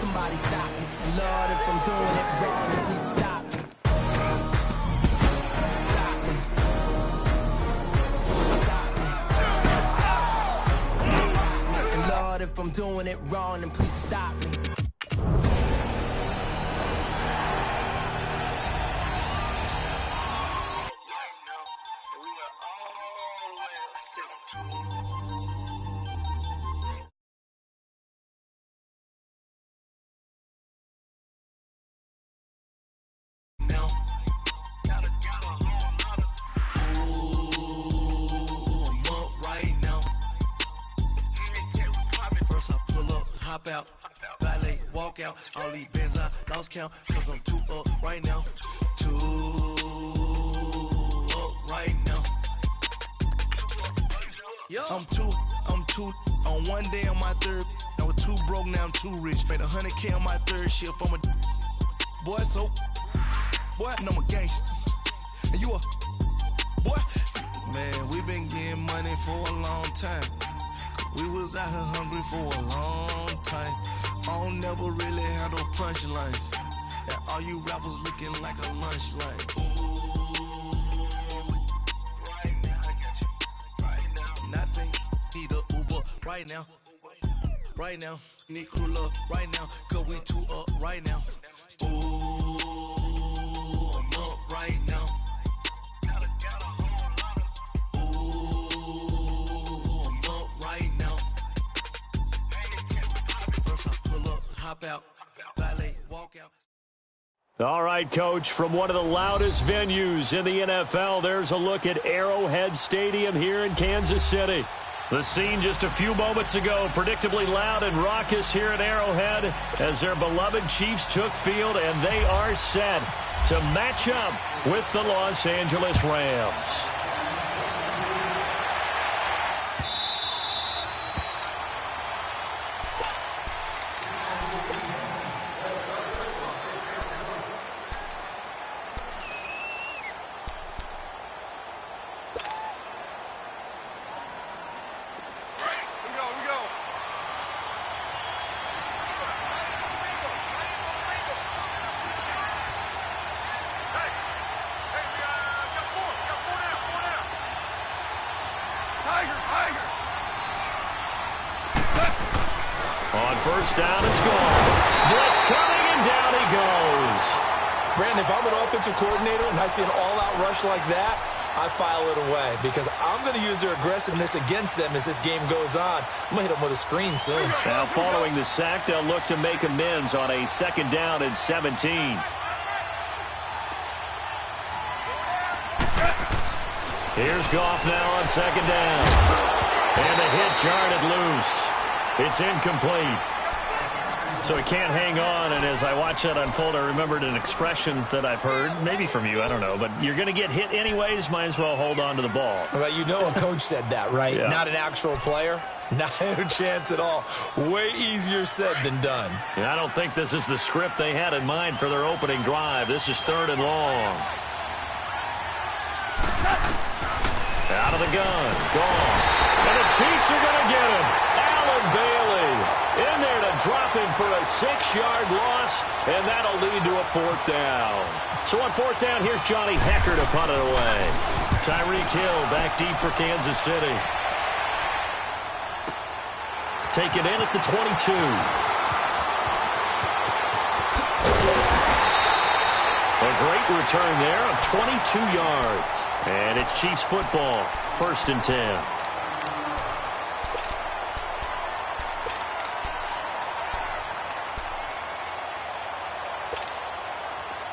Somebody stop me. Lord, if I'm doing it wrong, then please stop me. Stop me. Stop me. And Lord, if I'm doing it wrong, then please stop me. Hop out, valet, walk out. All these bands I lost count, cause I'm too up right now. Too up right now. I'm too on one day on my third. I was too broke, now I'm too rich. Made 100K on my third shift. I'm a boy, so boy, and I'm a gangster. And you a boy. Man, we been getting money for a long time. We was out here hungry for a long time. I don't never really have no punchlines. And all you rappers looking like a lunch line. Ooh, right now, I got you. Right now. Nothing, need a Uber right now. Right now, need crew love right now. Cause we too up right now. Ooh, I'm up right now. Hop out, valet, walk out. All right, Coach, from one of the loudest venues in the NFL, there's a look at Arrowhead Stadium here in Kansas City. The scene just a few moments ago, predictably loud and raucous here at Arrowhead as their beloved Chiefs took field, and they are set to match up with the Los Angeles Rams. On first down, it's gone. Blitz coming, and down he goes. Brandon, if I'm an offensive coordinator and I see an all-out rush like that, I file it away because I'm going to use their aggressiveness against them as this game goes on. I'm going to hit them with a screen soon. Now, following the sack, they'll look to make amends on a second down and 17. Here's Goff now on second down. And the hit jarred it loose. It's incomplete. So he can't hang on, and as I watch that unfold, I remembered an expression that I've heard, maybe from you, I don't know, but you're going to get hit anyways, might as well hold on to the ball. Well, you know a coach said that, right? Yeah. Not an actual player. Not a chance at all. Way easier said than done. And I don't think this is the script they had in mind for their opening drive. This is third and long. Out of the gun. Gone. And the Chiefs are going to get him. Allen Bailey in there to drop him for a 6-yard loss, and that'll lead to a fourth down. So on fourth down, here's Johnny Hecker to punt it away. Tyreek Hill back deep for Kansas City. Take it in at the 22. A great return there of 22 yards. And it's Chiefs football, first and 10.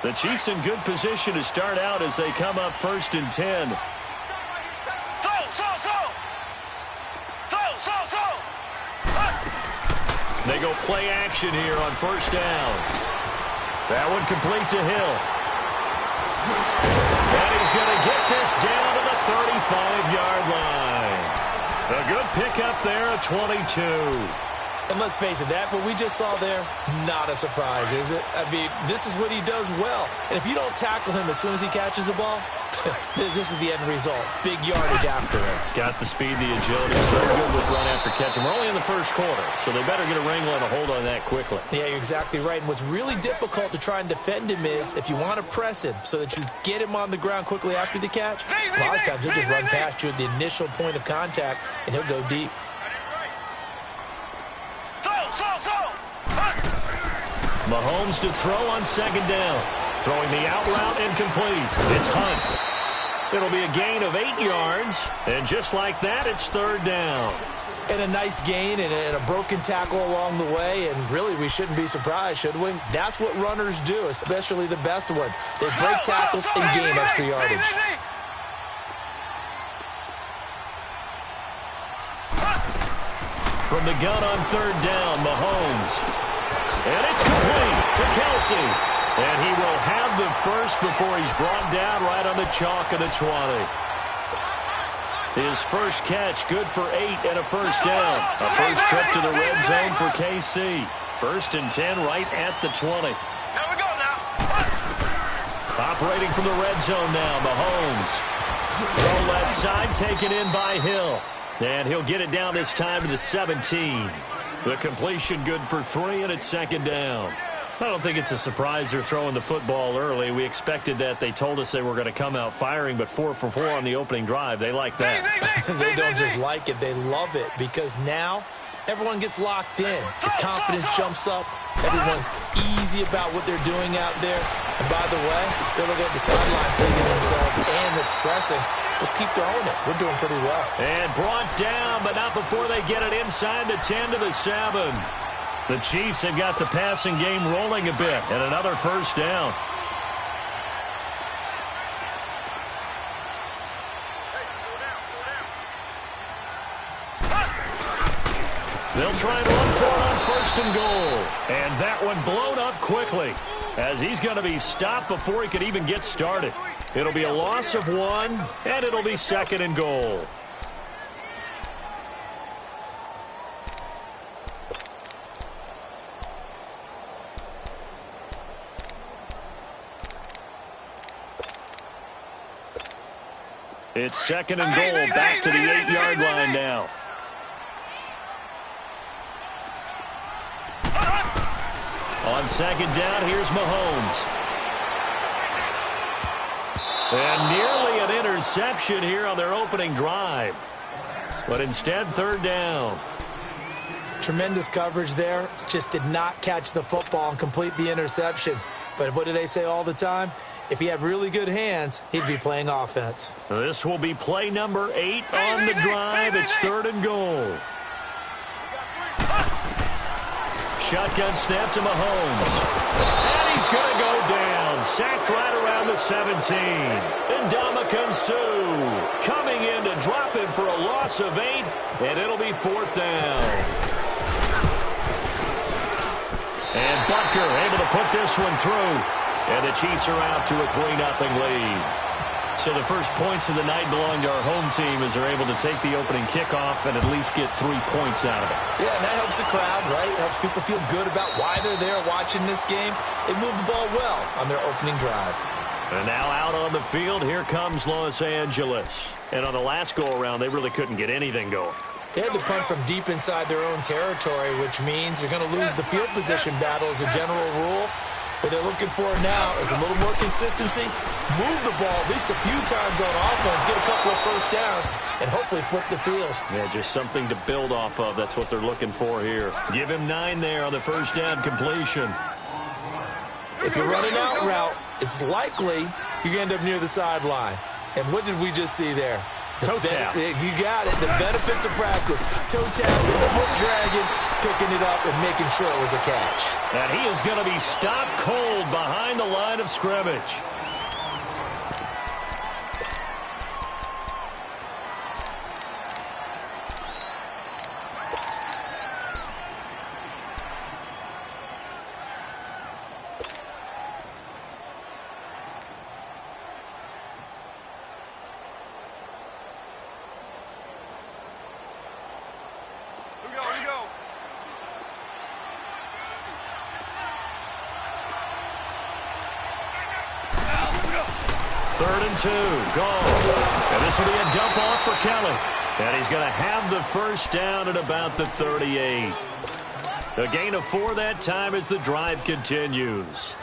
The Chiefs in good position to start out as they come up first and 10. They go play action here on first down. That one complete to Hill. And he's going to get this down to the 35-yard line. A good pickup there at 22. And let's face it, that what we just saw there, not a surprise, is it? I mean, this is what he does well. And if you don't tackle him as soon as he catches the ball, this is the end result. Big yardage after it. Got the speed, the agility, so good with run after catch. And we're only in the first quarter, so they better get a wrangle and a hold on that quickly. Yeah, you're exactly right. And what's really difficult to try and defend him is if you want to press him so that you get him on the ground quickly after the catch, a lot of times he'll just run past you at the initial point of contact, and he'll go deep. Mahomes to throw on second down. Throwing the out route incomplete. It's Hunt. It'll be a gain of 8 yards. And just like that, it's third down. And a nice gain and a broken tackle along the way. And really, we shouldn't be surprised, should we? That's what runners do, especially the best ones. They break tackles and gain extra yardage. From the gun on third down, Mahomes. And it's complete to Kelsey. And he will have the first before he's brought down right on the chalk of the 20. His first catch, good for 8 and a first down. A first trip to the red zone for KC. 1st and 10 right at the 20. Here we go now. Operating from the red zone now, Mahomes. Throw left side, taken in by Hill. And he'll get it down this time to the 17. The completion good for 3, and it's second down. I don't think it's a surprise they're throwing the football early. We expected that. They told us they were going to come out firing, but 4 for 4 on the opening drive. They like that. They don't just like it. They love it because now everyone gets locked in. The confidence jumps up. Everyone's easy about what they're doing out there. And by the way, they're looking at the sideline thinking themselves and expressing, let's keep throwing it. We're doing pretty well. And brought down, but not before they get it inside the 10 to the 7. The Chiefs have got the passing game rolling a bit, and another first down. They'll try and run for it on 1st and goal. And that one blown up quickly as he's going to be stopped before he could even get started. It'll be a loss of 1, and it'll be 2nd and goal. It's 2nd and goal, back to the 8-yard line now. On second down, here's Mahomes. And nearly an interception here on their opening drive. But instead, third down. Tremendous coverage there. Just did not catch the football and complete the interception. But what do they say all the time? If he had really good hands, he'd be playing offense. This will be play number 8 on the drive. It's 3rd and goal. Shotgun snap to Mahomes. And he's going to go down. Sacked right around the 17. Ndamukong Suh coming in to drop him for a loss of 8. And it'll be 4th down. And Butker able to put this one through. And the Chiefs are out to a 3-0 lead. So the first points of the night belong to our home team as they're able to take the opening kickoff and at least get 3 points out of it. Yeah, and that helps the crowd, right? It helps people feel good about why they're there watching this game. They moved the ball well on their opening drive. And now out on the field, here comes Los Angeles. And on the last go-around, they really couldn't get anything going. They had to punt from deep inside their own territory, which means you're going to lose the field position battle as a general rule. What they're looking for now is a little more consistency, move the ball at least a few times on offense, get a couple of first downs, and hopefully flip the field. Yeah, just something to build off of. That's what they're looking for here. Give him 9 there on the first down completion. If you're running out route, it's likely you're going to end up near the sideline. And what did we just see there? Toe tap. You got it. The benefits of practice. Toe tapping, foot dragging, picking it up, and making sure it was a catch. And he is going to be stopped cold behind the line of scrimmage. 3rd and 2. Gone. And this will be a dump off for Kelly. And he's going to have the first down at about the 38. A gain of 4 that time as the drive continues.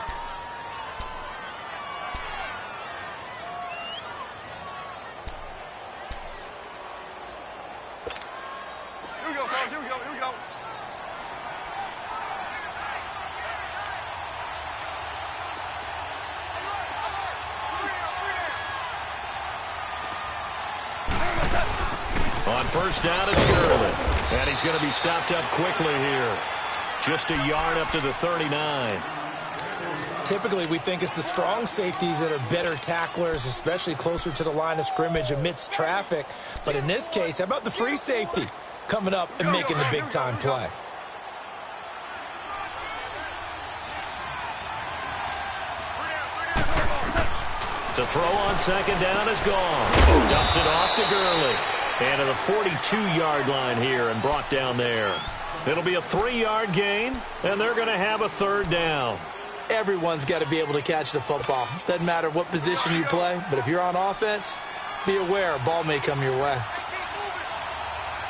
Here we go, fellas. Here we go. Here we go. On first down, it's Gurley. And he's going to be stopped up quickly here. Just a yard up to the 39. Typically, we think it's the strong safeties that are better tacklers, especially closer to the line of scrimmage amidst traffic. But in this case, how about the free safety coming up and making the big-time play? To throw on second down is gone. Dumps it off to Gurley. And to the 42-yard line here and brought down there. It'll be a 3-yard gain, and they're going to have a 3rd down. Everyone's got to be able to catch the football. Doesn't matter what position you play, but if you're on offense, be aware a ball may come your way.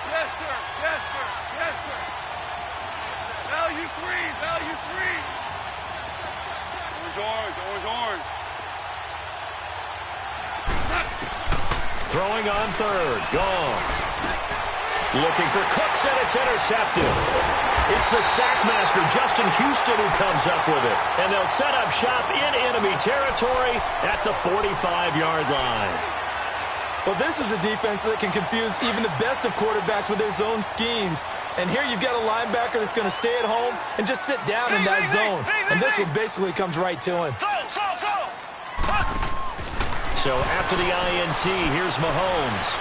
Yes, sir. Yes, sir. Yes, sir. Value 3. Value 3. Orange, orange, orange. Throwing on 3rd. Gone. Looking for Cooks, and it's intercepted. It's the sackmaster, Justin Houston, who comes up with it. And they'll set up shop in enemy territory at the 45-yard line. Well, this is a defense that can confuse even the best of quarterbacks with their zone schemes. And here you've got a linebacker that's going to stay at home and just sit down in that zone. And this one basically comes right to him. So after the INT, here's Mahomes.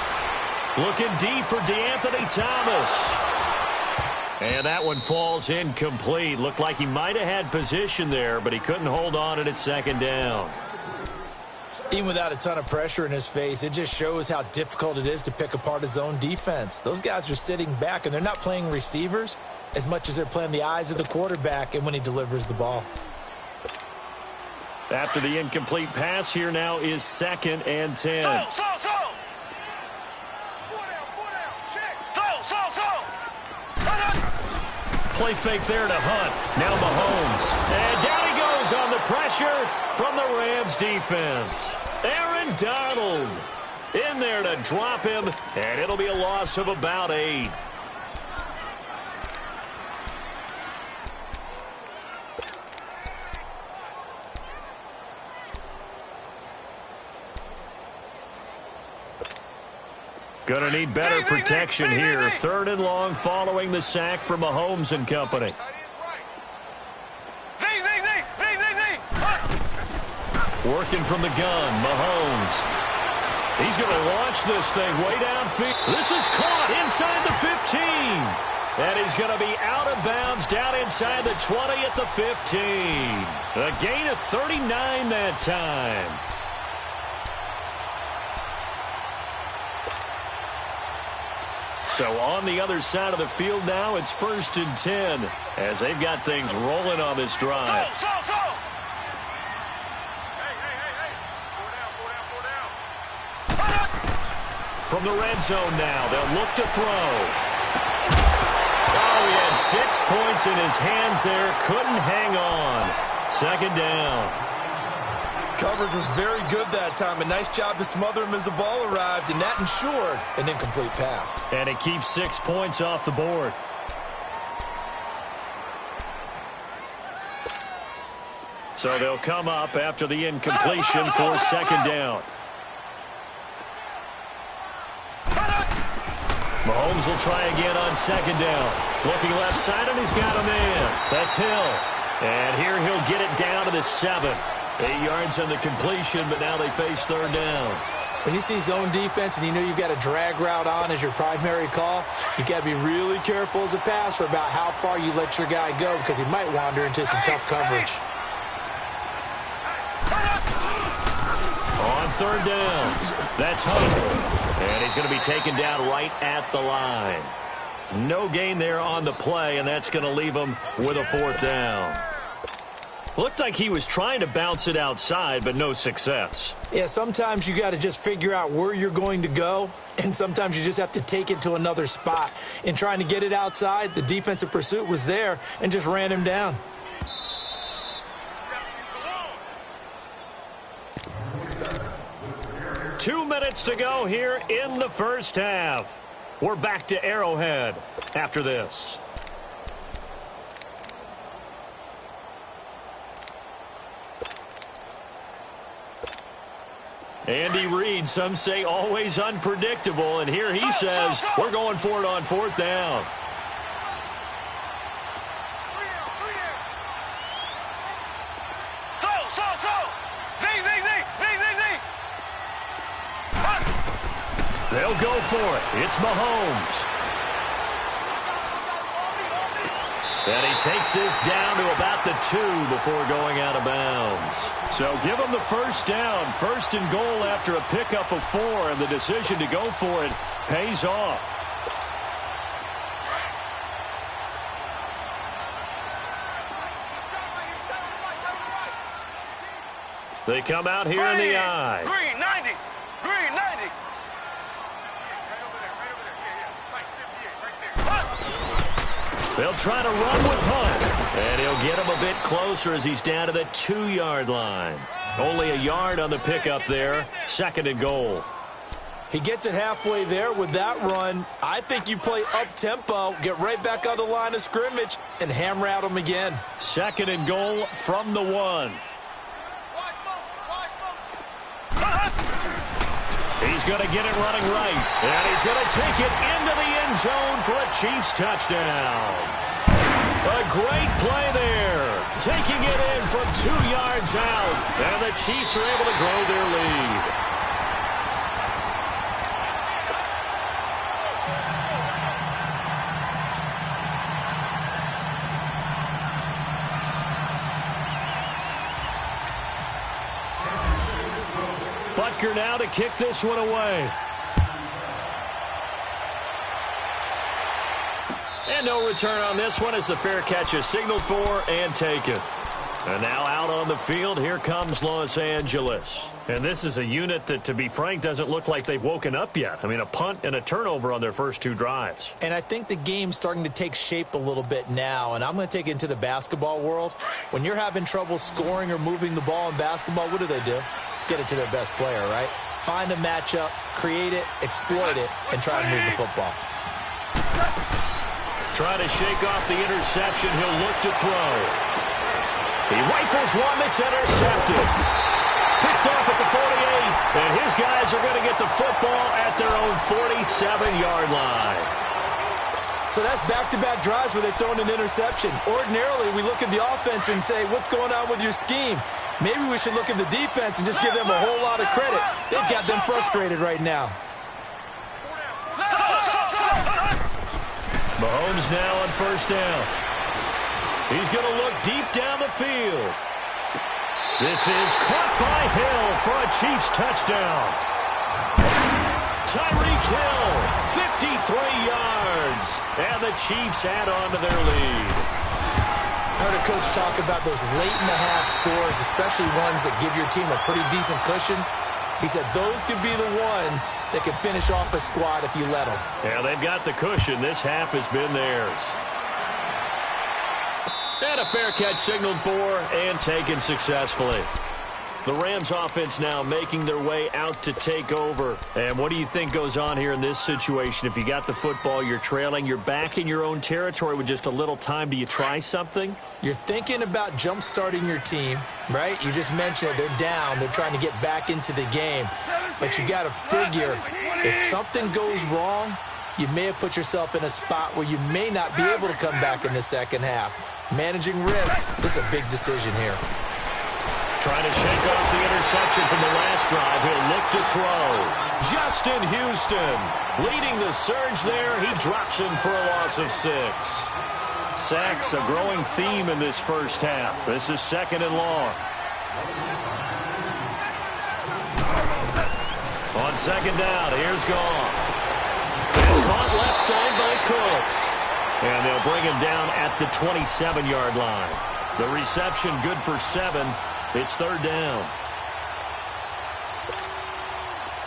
Looking deep for DeAnthony Thomas. And that one falls incomplete. Looked like he might have had position there, but he couldn't hold on at second down. Even without a ton of pressure in his face, it just shows how difficult it is to pick apart his own defense. Those guys are sitting back, and they're not playing receivers as much as they're playing the eyes of the quarterback and when he delivers the ball. After the incomplete pass, here now is 2nd and 10. Play fake there to Hunt. Now Mahomes. And down he goes on the pressure from the Rams defense. Aaron Donald in there to drop him, and it'll be a loss of about 8. Going to need better protection here. 3rd and long following the sack from Mahomes and company. Working from the gun, Mahomes. He's going to launch this thing way downfield. This is caught inside the 15. And he's going to be out of bounds down inside the 20 at the 15. A gain of 39 that time. So on the other side of the field now, it's 1st and 10 as they've got things rolling on this drive. From the red zone now, they'll look to throw. Oh, he had 6 points in his hands there, couldn't hang on. 2nd down. Coverage was very good that time. A nice job to smother him as the ball arrived, and that ensured an incomplete pass. And it keeps 6 points off the board. So they'll come up after the incompletion for 2nd down. Mahomes will try again on 2nd down. Looking left side, and he's got a man. That's Hill. And here he'll get it down to the 7. 8 yards on the completion, but now they face 3rd down. When you see zone defense and you know you've got a drag route on as your primary call, you've got to be really careful as a passer about how far you let your guy go because he might wander into some tough coverage. On 3rd down, that's Hunt. And he's going to be taken down right at the line. No gain there on the play, and that's going to leave him with a 4th down. Looked like he was trying to bounce it outside, but no success. Yeah, sometimes you got to just figure out where you're going to go, and sometimes you just have to take it to another spot. In trying to get it outside, the defensive pursuit was there and just ran him down. Two minutes to go here in the first half. We're back to Arrowhead after this. Andy Reid, some say always unpredictable, and here he says we're going for it on fourth down. They'll go for it. It's Mahomes. And he takes this down to about the 2 before going out of bounds. So give him the first down. First and goal after a pickup of 4, and the decision to go for it pays off. They come out here in the eye. Green, 90. Green, 90. They'll try to run with Hunt. And he'll get him a bit closer as he's down to the 2-yard line. Only a yard on the pickup there. Second and goal. He gets it halfway there with that run. I think you play up-tempo, get right back on the line of scrimmage, and hammer at him again. Second and goal from the 1. He's going to get it running right. And he's going to take it into the end zone for a Chiefs touchdown. A great play there. Taking it in from 2 yards out. And the Chiefs are able to grow their lead. Butker now to kick this one away. And no return on this one as the fair catch is signaled for and taken. And now out on the field, here comes Los Angeles. And this is a unit that, to be frank, doesn't look like they've woken up yet. I mean, a punt and a turnover on their first 2 drives. And I think the game's starting to take shape a little bit now. And I'm going to take it into the basketball world. When you're having trouble scoring or moving the ball in basketball, what do? Get it to their best player, right? Find a matchup, create it, exploit it, and try to move the football. Trying to shake off the interception. He'll look to throw. He rifles one that's intercepted. Picked off at the 48, and his guys are going to get the football at their own 47-yard line. So that's back-to-back drives where they've thrown an interception. Ordinarily, we look at the offense and say, what's going on with your scheme? Maybe we should look at the defense and just give them a whole lot of credit. They've got them frustrated right now. Mahomes now on first down. He's going to look deep down the field. This is caught by Hill for a Chiefs touchdown. Tyreek Hill, 53 yards. And the Chiefs add on to their lead. I heard a coach talk about those late-in-the-half scores, especially ones that give your team a pretty decent cushion. He said those could be the ones that can finish off a squad if you let them. Yeah, they've got the cushion. This half has been theirs. And a fair catch signaled for and taken successfully. The Rams offense now making their way out to take over. And what do you think goes on here in this situation? If you got the football, you're trailing, you're back in your own territory with just a little time. Do you try something? You're thinking about jump-starting your team, right? You just mentioned it. They're down. They're trying to get back into the game. But you got to figure if something goes wrong, you may have put yourself in a spot where you may not be able to come back in the second half. Managing risk, this is a big decision here. Trying to shake off the interception from the last drive. He'll look to throw. Justin Houston leading the surge there. He drops him for a loss of 6. Sacks, a growing theme in this first half. This is second and long. On second down, here's Goff. It's caught left side by Cooks. And they'll bring him down at the 27-yard line. The reception good for 7. It's third down.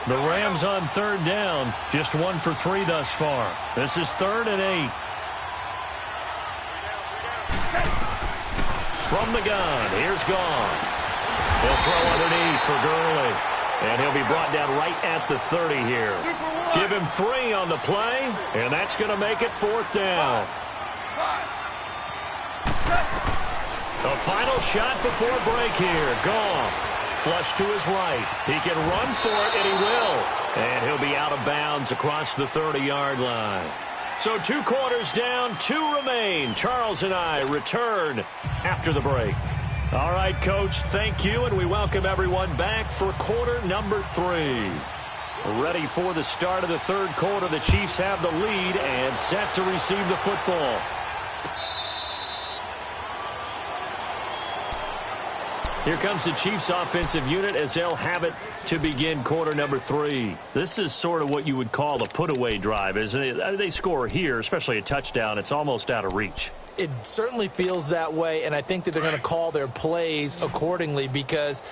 The Rams on third down, just 1 for 3 thus far. This is 3rd and 8. From the gun, here's Goff. He'll throw underneath for Gurley. And he'll be brought down right at the 30 here. Give him 3 on the play, and that's going to make it 4th down. A final shot before break here. Goff. Flush to his right. He can run for it, and he will. And he'll be out of bounds across the 30-yard line. So 2 quarters down, 2 remain. Charles and I return after the break. All right, Coach, thank you, and we welcome everyone back for quarter number 3. Ready for the start of the 3rd quarter. The Chiefs have the lead and set to receive the football. Here comes the Chiefs offensive unit as they'll have it to begin quarter number 3. This is sort of what you would call a put-away drive, isn't it? They score here, especially a touchdown. It's almost out of reach. It certainly feels that way, and I think that they're going to call their plays accordingly because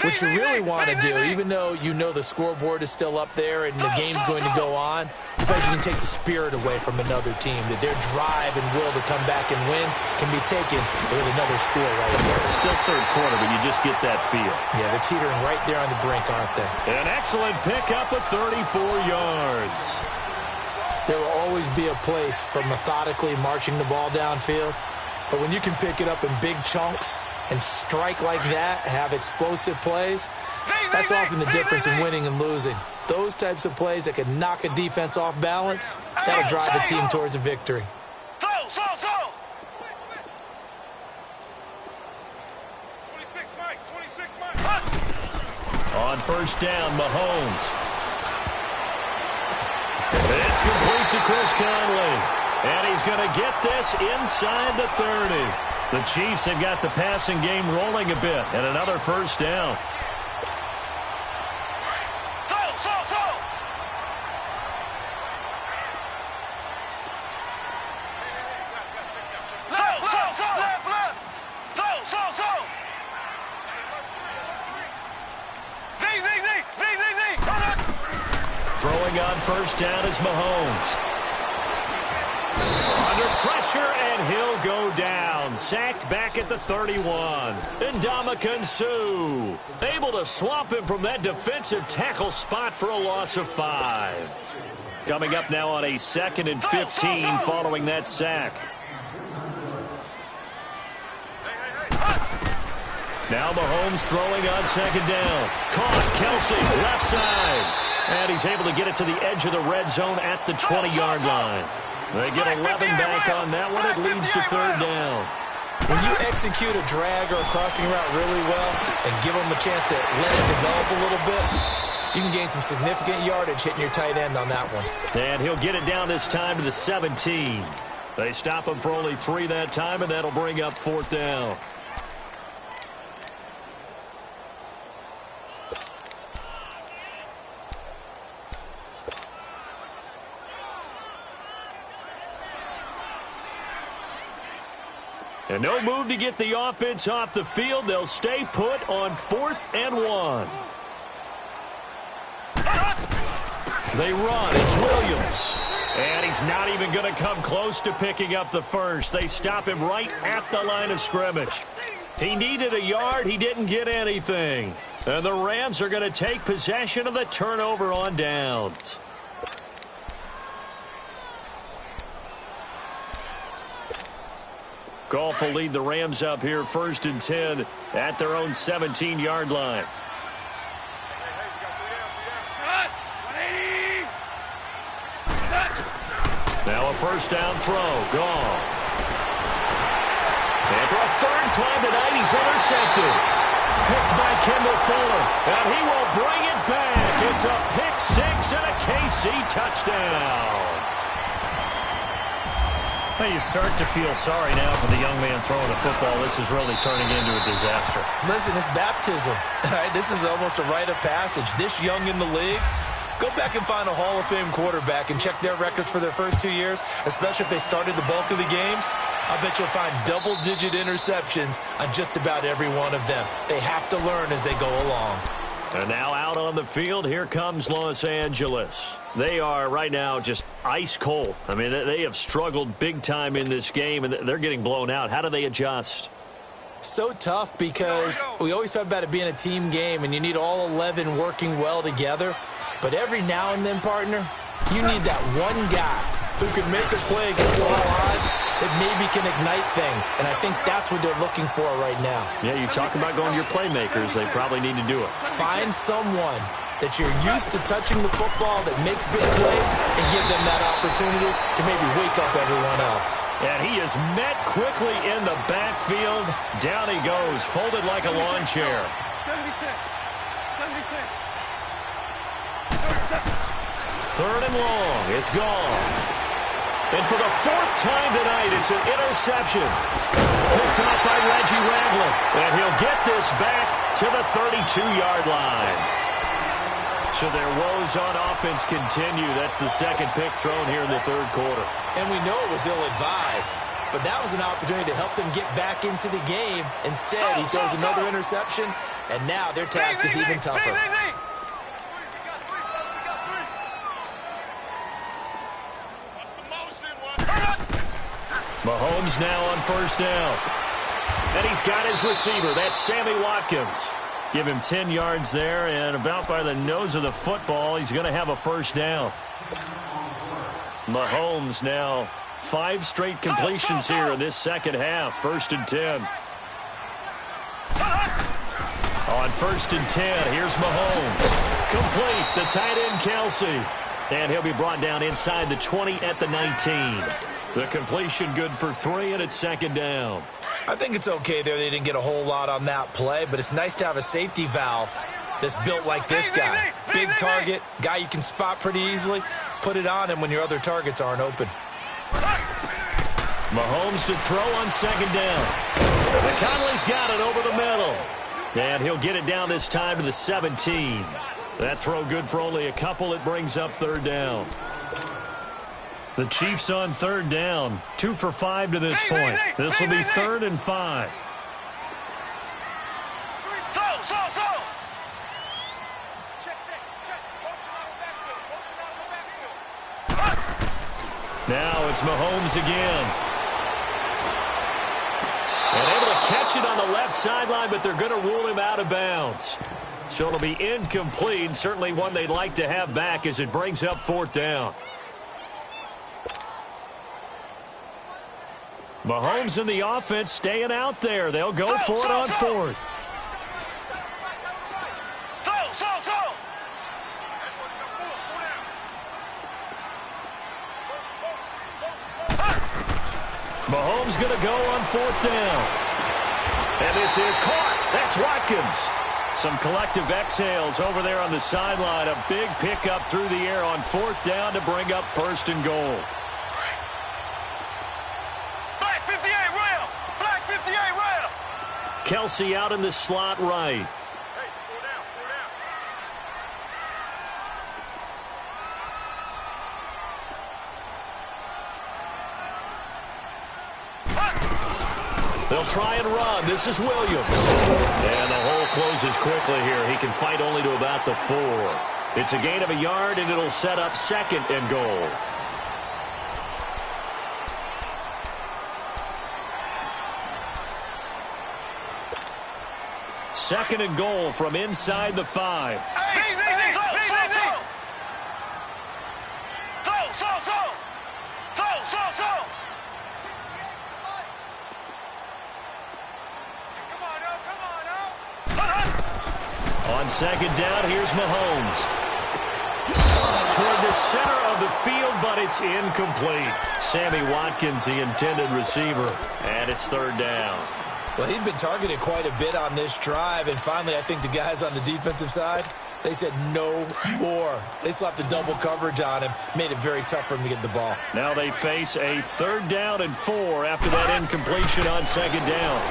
what you really want to do, even though you know the scoreboard is still up there and the game's going to go on, you feel like you can take the spirit away from another team, that their drive and will to come back and win can be taken with another score right here. Still 3rd quarter, but you just get that feel. Yeah, they're teetering right there on the brink, aren't they? An excellent pickup of 34 yards. There will always be a place for methodically marching the ball downfield, but when you can pick it up in big chunks and strike like that, have explosive plays, that's often the difference in winning and losing. Those types of plays that can knock a defense off balance, that'll drive a team towards a victory. On first down, Mahomes. It's complete to Chris Conley. And he's going to get this inside the 30. The Chiefs have got the passing game rolling a bit, and another first down. Throwing on first down is Mahomes. Under pressure, and he'll go down. Sacked back at the 31. And Ndamukong Suh able to swamp him from that defensive tackle spot for a loss of 5. Coming up now on a 2nd and 15 following that sack. Now Mahomes throwing on 2nd down. Caught, Kelsey, left side. And he's able to get it to the edge of the red zone at the 20-yard line. They get 11 back on that one. It leads to 3rd down. When you execute a drag or a crossing route really well and give them a chance to let it develop a little bit, you can gain some significant yardage hitting your tight end on that one. And he'll get it down this time to the 17. They stop him for only 3 that time, and that'll bring up 4th down. And no move to get the offense off the field. They'll stay put on 4th and 1. They run. It's Williams. And he's not even going to come close to picking up the first. They stop him right at the line of scrimmage. He needed a yard. He didn't get anything. And the Rams are going to take possession of the turnover on downs. Goff will lead the Rams up here 1st and 10 at their own 17-yard line. Now a first down throw. Goff. And for a 3rd time tonight, he's intercepted. Picked by Kendall Fuller. And he will bring it back. It's a pick 6 and a KC touchdown. Well, you start to feel sorry now for the young man throwing the football. This is really turning into a disaster. Listen, it's baptism. All right, this is almost a rite of passage. This young in the league, go back and find a Hall of Fame quarterback and check their records for their first 2 years, especially if they started the bulk of the games. I bet you'll find double-digit interceptions on just about every one of them. They have to learn as they go along. And now out on the field, here comes Los Angeles. They are right now just ice cold. I mean, they have struggled big time in this game, and they're getting blown out. How do they adjust? So tough because we always talk about it being a team game, and you need all 11 working well together. But every now and then, partner, you need that one guy who can make a play against all odds that maybe can ignite things. And I think that's what they're looking for right now. Yeah, you talk about going to your playmakers. They probably need to do it. Find someone that you're used to touching the football that makes big plays and give them that opportunity to maybe wake up everyone else. And he is met quickly in the backfield. Down he goes, folded like a lawn chair. 76. 3rd and long. It's gone. And for the 4th time tonight, it's an interception. Picked up by Reggie Ragland. And he'll get this back to the 32-yard line. So their woes on offense continue. That's the 2nd pick thrown here in the 3rd quarter. And we know it was ill-advised, but that was an opportunity to help them get back into the game. Instead, he throws another interception, and now their task is even tougher. Mahomes now on 1st down. And he's got his receiver. That's Sammy Watkins. Give him 10 yards there, and about by the nose of the football, he's going to have a 1st down. Mahomes now 5 straight completions here in this 2nd half. 1st and 10. On 1st and 10, here's Mahomes. Complete, the tight end Kelsey. And he'll be brought down inside the 20 at the 19. The completion good for 3, and it's 2nd down. I think it's okay there. They didn't get a whole lot on that play, but it's nice to have a safety valve that's built like this guy. Big target, guy you can spot pretty easily. Put it on him when your other targets aren't open. Mahomes to throw on 2nd down. McConley's got it over the middle. And he'll get it down this time to the 17. That throw good for only a couple. It brings up 3rd down. The Chiefs on 3rd down. 2 for 5 to this point. This will be 3rd and 5. Now it's Mahomes again. And able to catch it on the left sideline, but they're going to rule him out of bounds. So it'll be incomplete. Certainly one they'd like to have back as it brings up 4th down. Mahomes and the offense staying out there. They'll go for it on 4th. Mahomes going to go on 4th down. And this is caught. That's Watkins. Some collective exhales over there on the sideline. A big pickup through the air on 4th down to bring up 1st and goal. Kelsey out in the slot right. They'll try and run. This is Williams. And the hole closes quickly here. He can fight only to about the 4. It's a gain of a yard, and it'll set up 2nd and goal. Second and goal from inside the 5. On 2nd down, here's Mahomes. Toward the center of the field, but it's incomplete. Sammy Watkins, the intended receiver, and it's 3rd down. Well, he'd been targeted quite a bit on this drive, and finally I think the guys on the defensive side, they said no more. They slapped the double coverage on him, made it very tough for him to get the ball. Now they face a 3rd down and 4 after that incompletion on 2nd down.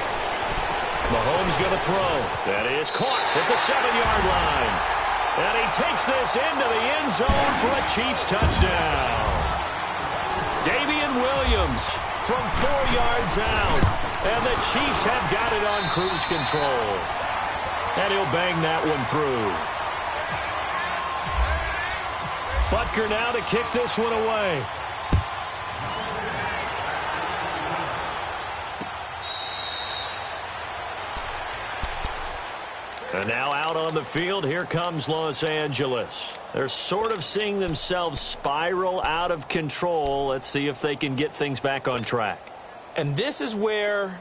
Mahomes going to throw. That is caught at the 7-yard line. And he takes this into the end zone for a Chiefs touchdown. Damian Williams Williams from 4 yards out. And the Chiefs have got it on cruise control. And he'll bang that one through. Butker now to kick this one away. And now out on the field, here comes Los Angeles. They're sort of seeing themselves spiral out of control. Let's see if they can get things back on track. And this is where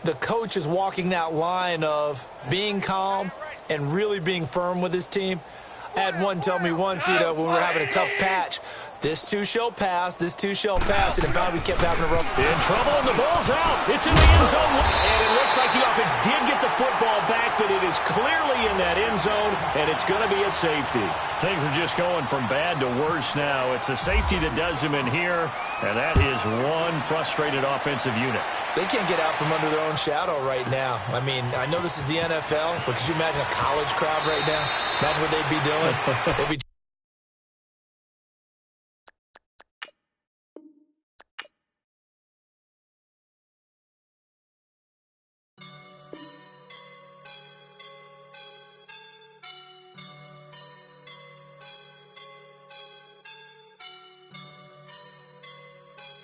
the coach is walking that line of being calm and really being firm with his team. I had one tell me once, when we were having a tough patch, this too shall pass, this too shall pass, and in fact we kept having to run. In trouble, and the ball's out. It's in the end zone. And it looks like the offense did get the football back, but it is clearly in that end zone, and it's going to be a safety. Things are just going from bad to worse now. It's a safety that does him in here, and that is one frustrated offensive unit. They can't get out from under their own shadow right now. I mean, I know this is the NFL, but could you imagine a college crowd right now? Imagine what they'd be doing. They'd be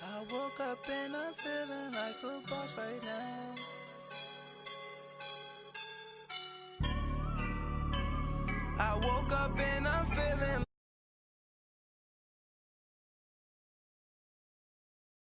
I woke up and I'm feeling like a boss right now. I woke up and I'm feeling